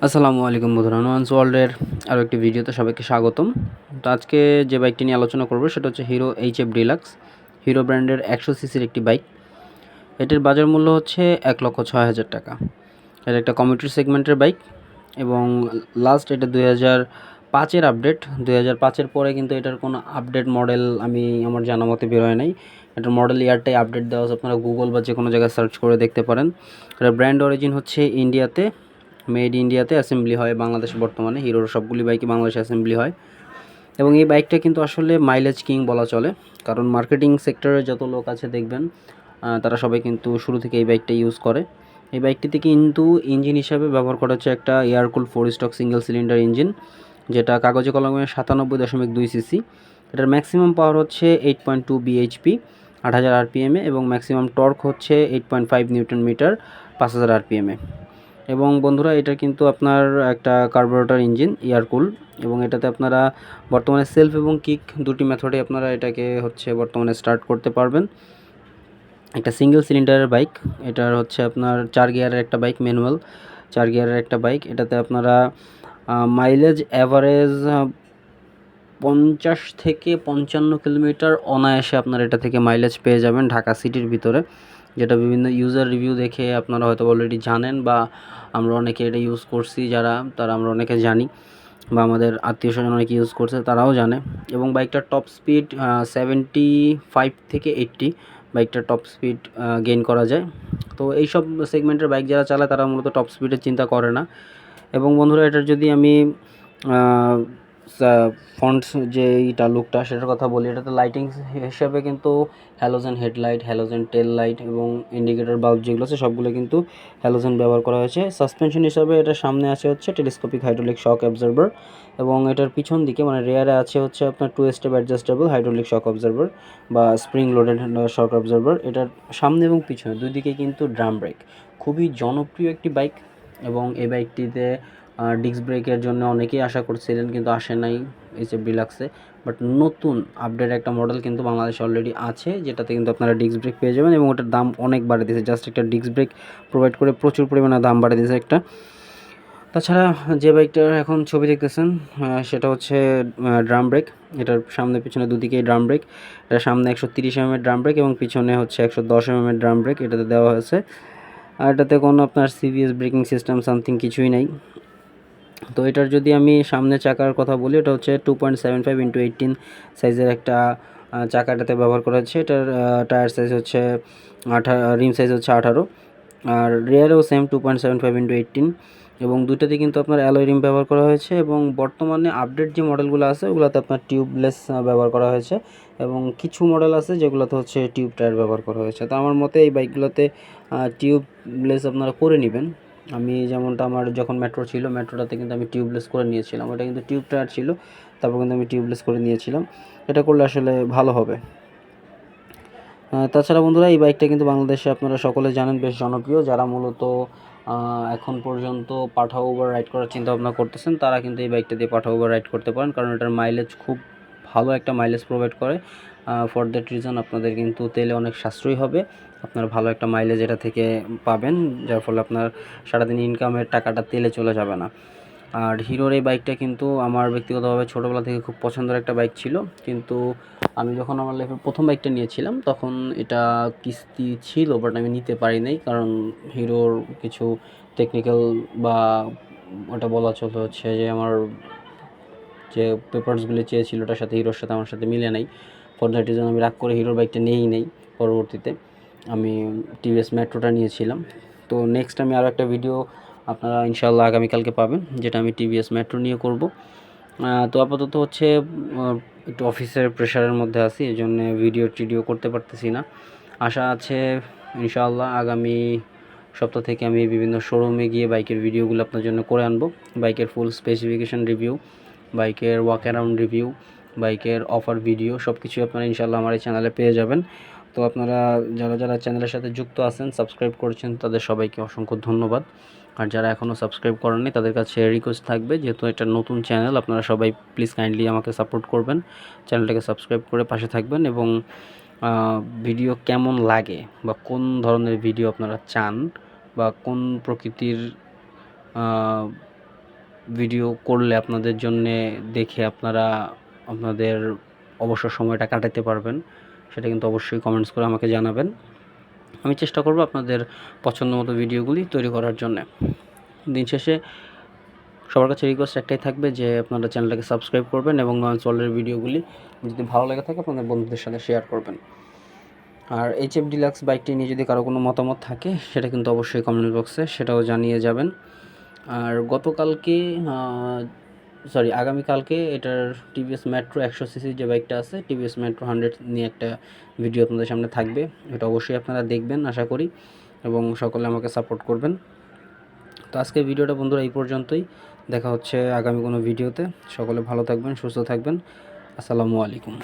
আসসালামু আলাইকুম বন্ধুরা, নোয়ান্স ওয়ার্ল্ডের আরও একটি ভিডিওতে সবাইকে স্বাগতম। তো আজকে যে বাইকটি নিয়ে আলোচনা করব সেটা হচ্ছে হিরো এইচএফ ডিলাক্স, হিরো ব্র্যান্ডের 100 সিসির একটি বাইক। এটির বাজার মূল্য হচ্ছে 1,06,000 টাকা। এটা একটা কমিউটার সেগমেন্টের বাইক এবং লাস্ট এটা 2005-এর আপডেট। 2005-এর পরে কিন্তু এটার কোনো আপডেট মডেল আমি আমার জানা মতে বের হয় নাই। এটার মডেল ইয়ারটাই আপডেট দেওয়া আছে, আপনারা গুগল বা যে কোনো জায়গায় সার্চ করে দেখতে পারেন। এটার ব্র্যান্ড অরিজিন হচ্ছে ইন্ডিয়াতে, মেড ইন্ডিয়াতে অ্যাসেম্বলি হয় বাংলাদেশে। বর্তমানে হিরোর সবগুলি বাইকই বাংলাদেশে অ্যাসেম্বলি হয় এবং এই বাইকটা কিন্তু আসলে মাইলেজ কিং বলা চলে, কারণ মার্কেটিং সেক্টরে যত লোক আছে দেখবেন তারা সবাই কিন্তু শুরু থেকে এই বাইকটা ইউজ করে। এই বাইকটিতে কিন্তু ইঞ্জিন হিসাবে ব্যবহার করা হচ্ছে একটা air cool 4 stroke single cylinder engine, যেটা কাগজে কলমে 97.2 সিসি। এটার ম্যাক্সিমাম পাওয়ার হচ্ছে 8.2 বিএইচপি 8000 আরপিএমে এবং ম্যাক্সিমাম টর্ক হচ্ছে 8.5 নিউটন মিটার 5000 আরপিএমে। এবং বন্ধুরা, এটা কিন্তু আপনার একটা কার্বোরেটর ইঞ্জিন এয়ারকুল, এবং এটাতে আপনারা বর্তমানে সেলফ এবং কিক দুটি মেথডে আপনারা এটাকে হচ্ছে বর্তমানে স্টার্ট করতে পারবেন। একটা সিঙ্গেল সিলিন্ডারের বাইক, এটার হচ্ছে আপনার 4 গিয়ারের একটা বাইক, ম্যানুয়াল 4 গিয়ারের একটা বাইক। এটাতে আপনারা মাইলেজ অ্যাভারেজ 50 থেকে 55 কিলোমিটার অনায়াসে আপনারা এটা থেকে মাইলেজ পেয়ে যাবেন ঢাকা সিটির ভিতরে, যেটা বিভিন্ন ইউজার রিভিউ দেখে আপনারা হয়তো অলরেডি জানেন, বা আমরা অনেকে এটা ইউজ করছি, তারা আমরা অনেকে জানি, বা আমাদের আত্মীয় স্বজন অনেকে ইউজ করছে তারাও জানে। এবং বাইকটার টপ স্পিড 75 থেকে 80 বাইকটার টপ স্পিড গেইন করা যায়। তো এইসব সেগমেন্টের বাইক যারা চালায় তারা মূলত টপ স্পিডের চিন্তা করে না। এবং বন্ধুরা, এটার যদি আমি ফন্টস যে এইটা লুকটা সেটার কথা বলি, এটাতে লাইটিং হিসাবে কিন্তু হ্যালোজেন হেডলাইট, হ্যালোজেন টেল লাইট এবং ইন্ডিকেটর বাল্ব যেগুলো আছে সবগুলো কিন্তু হ্যালোজেন ব্যবহার করা হয়েছে। সাসপেনশন হিসাবে এটার সামনে আছে হচ্ছে টেলিস্কোপিক হাইড্রোলিক শক অ্যাবজর্বার, এবং এটার পিছন দিকে মানে রেয়ারে আছে হচ্ছে আপনার 2 স্টেপ অ্যাডজাস্টেবল হাইড্রোলিক শক অবজারভার বা স্প্রিং লোডেড শক অবজারভার। এটার সামনে এবং পিছনে দুই দিকে কিন্তু ড্রাম ব্রেক। খুবই জনপ্রিয় একটি বাইক, এবং এই বাইকটিতে ডিস্ক ব্রেকের জন্য অনেকেই আশা করছিলেন কিন্তু আসে নাই এইচএফ ডিলাক্সে। বাট নতুন আপডেট একটা মডেল কিন্তু বাংলাদেশে অলরেডি আছে, যেটাতে কিন্তু আপনারা ডিস্ক ব্রেক পেয়ে যাবেন, এবং ওটার দাম অনেক বাড়িয়ে দিয়েছে। জাস্ট একটা ডিস্ক ব্রেক প্রোভাইড করে প্রচুর পরিমাণে দাম বাড়িয়ে দিয়েছে একটা। তাছাড়া যে বাইকটার এখন ছবি দেখতেছেন সেটা হচ্ছে ড্রাম ব্রেক। এটার সামনে পিছনে দুদিকেই ড্রাম ব্রেক। এটার সামনে 130 mm ড্রাম ব্রেক এবং পিছনে হচ্ছে 110 mm ড্রাম ব্রেক এটাতে দেওয়া হয়েছে। আর এটাতে কোনো আপনার সিবিএস ব্রেকিং সিস্টেম সামথিং কিছুই নাই। তো এটার যদি আমি সামনে চাকার কথা বলি, এটা হচ্ছে 2.75x18 সাইজের একটা চাকা এটাতে ব্যবহার করা হচ্ছে। এটার টায়ার সাইজ হচ্ছে রিম সাইজ হচ্ছে 18, আর রিয়ারেও সেম 2.75x18, এবং দুইটাতে কিন্তু আপনার অ্যালয় রিম ব্যবহার করা হয়েছে। এবং বর্তমানে আপডেট যে মডেলগুলো আছে ওগুলোতে আপনার টিউবলেস ব্যবহার করা হয়েছে, এবং কিছু মডেল আছে যেগুলোতে হচ্ছে টিউব টায়ার ব্যবহার করা হয়েছে। তো আমার মতে এই বাইকগুলোতে টিউবলেস আপনারা করে নেবেন। আমি যেমনটা আমার যখন মেট্রো ছিল, মেট্রোটাতে কিন্তু আমি টিউবলেস করে নিয়েছিলাম। ওটা কিন্তু টিউব টায়ার ছিল, তারপর কিন্তু আমি টিউবলেস করে নিয়েছিলাম। এটা করলে আসলে ভালো হবে। তাছাড়া বন্ধুরা, এই বাইকটা কিন্তু বাংলাদেশে আপনারা সকলে জানেন বেশ জনপ্রিয়। যারা মূলত এখন পর্যন্ত পাঠাও ওভার রাইড করার চিন্তা ভাবনা করতেছেন তারা কিন্তু এই বাইকটা দিয়ে পাঠাও ওভার রাইড করতে পারেন, কারণ এটার মাইলেজ খুব ভালো একটা মাইলেজ প্রোভাইড করে। ফর দ্যাট রিজন আপনাদের কিন্তু তেলে অনেক সাশ্রয়ী হবে, আপনার ভালো একটা মাইলেজ এটা থেকে পাবেন, যার ফলে আপনার সারাদিন ইনকামের টাকাটা তেলে চলে যাবে না। আর হিরোর এই বাইকটা কিন্তু আমার ব্যক্তিগতভাবে ছোটোবেলা থেকে খুব পছন্দের একটা বাইক ছিল, কিন্তু আমি যখন আমার লাইফের প্রথম বাইকটা নিয়েছিলাম তখন এটা কিস্তি ছিল, বাট আমি নিতে পারি নাই, কারণ হিরোর কিছু টেকনিক্যাল বা ওটা বলা চলতে হচ্ছে যে আমার যে পেপারসগুলি চেয়েছিল ওটার সাথে হিরোর সাথে আমার সাথে মিলে নাই। ফর দ্যাট রিজন আমি রাগ করে হিরোর বাইকটা নিয়েই নেই। পরবর্তীতে আমি টিভিএস মেট্রোটা নিয়েছিলাম। তো নেক্সট আমি আরও একটা ভিডিও আপনারা ইনশাআল্লাহ আগামীকালকে পাবেন, যেটা আমি টিভিএস মেট্রো নিয়ে করব। তো আপাতত হচ্ছে একটু অফিসের প্রেশারের মধ্যে আছি, এই জন্য টিডিও করতে পারতেছি না। আশা আছে ইনশাআল্লাহ আগামী সপ্তাহ থেকে আমি বিভিন্ন শোরুমে গিয়ে বাইকের ভিডিওগুলো আপনার জন্য করে আনবো। বাইকের ফুল স্পেসিফিকেশন রিভিউ, বাইকের ওয়াক অ্যারাউন্ড রিভিউ, বাইকের অফার ভিডিও সব কিছুই আপনারা ইনশাআল্লাহ আমার এই চ্যানেলে পেয়ে যাবেন। তো আপনারা যারা চ্যানেলের সাথে যুক্ত আছেন, সাবস্ক্রাইব করেছেন, তাদের সবাইকে অসংখ্য ধন্যবাদ। আর যারা এখনও সাবস্ক্রাইব করেননি তাদের কাছে রিকোয়েস্ট থাকবে, যেহেতু এটা নতুন চ্যানেল, আপনারা সবাই প্লিজ কাইন্ডলি আমাকে সাপোর্ট করবেন, চ্যানেলটাকে সাবস্ক্রাইব করে পাশে থাকবেন। এবং ভিডিও কেমন লাগে বা কোন ধরনের ভিডিও আপনারা চান বা কোন প্রকৃতির ভিডিও করলে আপনাদের জন্যে দেখে আপনারা আপনাদের অবসর সময়টা কাটাতে পারবেন, সেটা কিন্তু অবশ্যই কমেন্টস করে আমাকে জানাবেন। আমি চেষ্টা করব আপনাদের পছন্দ মতো ভিডিওগুলি তৈরি করার জন্যে। দিন শেষে সবার কাছে রিকোয়েস্ট একটাই থাকবে যে আপনারা চ্যানেলটাকে সাবস্ক্রাইব করবেন এবং নয়ন ওয়ার্ল্ডের ভিডিওগুলি যদি ভালো লেগে থাকে আপনাদের বন্ধুদের সাথে শেয়ার করবেন। আর এইচএফ ডিলাক্স বাইকটি নিয়ে যদি কারো কোনো মতামত থাকে সেটা কিন্তু অবশ্যই কমেন্ট বক্সে সেটাও জানিয়ে যাবেন। আর আগামীকালকে এটার টিভিএস মেট্রো 100 সিসি যে বাইকটা আছে, টিভিএস মেট্রো 100 নিয়ে একটা ভিডিও আপনাদের সামনে থাকবে। এটা অবশ্যই আপনারা দেখবেন আশা করি, এবং সকলে আমাকে সাপোর্ট করবেন। তো আজকের ভিডিওটা বন্ধুরা এই পর্যন্তই। দেখা হচ্ছে আগামী কোনো ভিডিওতে। সকলে ভালো থাকবেন, সুস্থ থাকবেন। আসসালামু আলাইকুম।